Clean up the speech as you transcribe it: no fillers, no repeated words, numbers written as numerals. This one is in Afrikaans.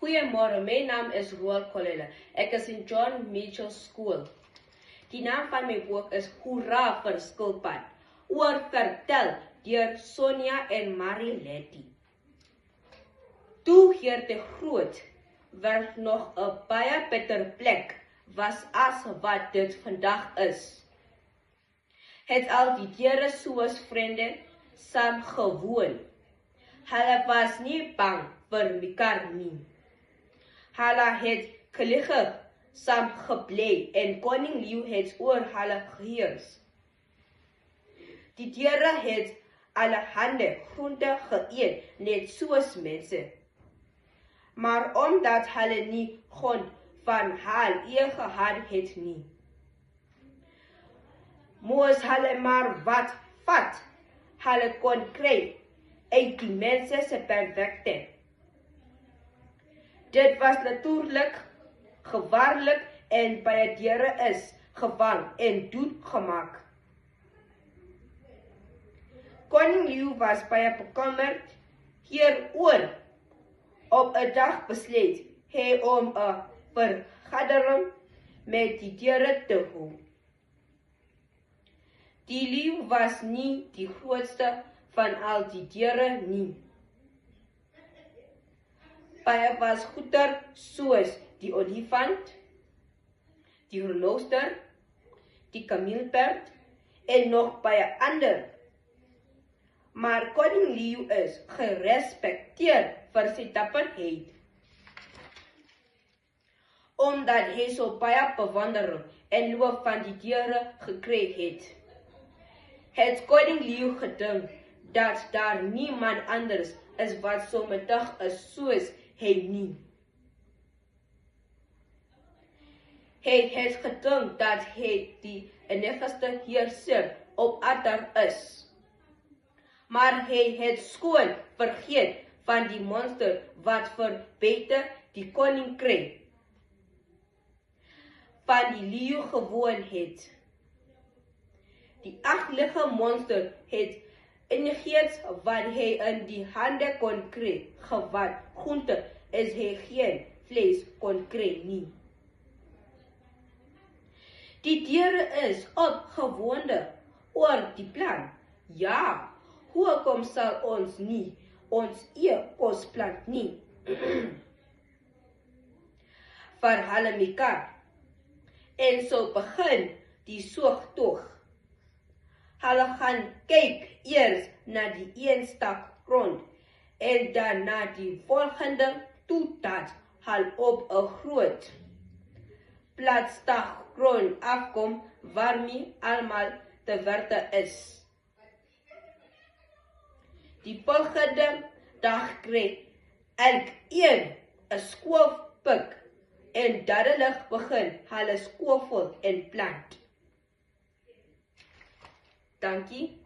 Goeiemorgen, mijn naam is Roel Colella. Ik is in John Mitchell School. Die naam van mijn boek is Hoera vir Skilpad. Vertel deur Sonia en Mariletti. Toe Geert groot werd nog 'n baie beter plek was as wat dit vandag is. Het al die diere soos vriende saam gewoon. Hulle was nie bang vir mekaar nie. Hulle het gelukkig saam gebly en koning Leeu het oor hulle geheers. Die diere het allerhande groente geëet, net soos mense. Maar omdat hulle nie grond van hul eie gehad het nie, moes hulle maar wat vat hulle kon kry uit die mense se perfekte. Dit was natuurlijk gevaarlik en baie diere is gevang en doodgemaak. Koning Leeu was baie bekommerd hieroor. Op 'n dag besluit hy om 'n vergadering met die diere te hou. Die leeu was nie die grootste van al die diere nie. Baie was goeter soos die olifant, die renoster, die kameelperd en nog baie ander. Maar koning Leeu is gerespekteer vir sy dapperheid. Omdat hy so baie bewondering en loof van die diere gekry het. Het koning Leeu gedink dat daar niemand anders is wat so machtig is soos hy nie. Hy het gedink dat hy die enigste heerser op aarde is. Maar hy het skoon vergeet van die monster wat vir buite die koning kry. Van die leeu gewoon het. Die agterlike monster het enigiets wat hy in die hande kon kry, gewat groente is hy geen vlees kon kry nie. Die diere is opgewonde oor die plan. Ja, hoekom sal ons nie ons eie kos plant nie? Vir hulle mekaar. En so begin die soogtog. Hulle gaan kyk eers na die een stak grond en dan na die volgende totdat hulle op 'n groot plat stak grond afkom waarmee almal te werte is. Die volgende dag kry elkeen 'n skoofpik en dadelik begin hulle skoffel en plant. Dankie.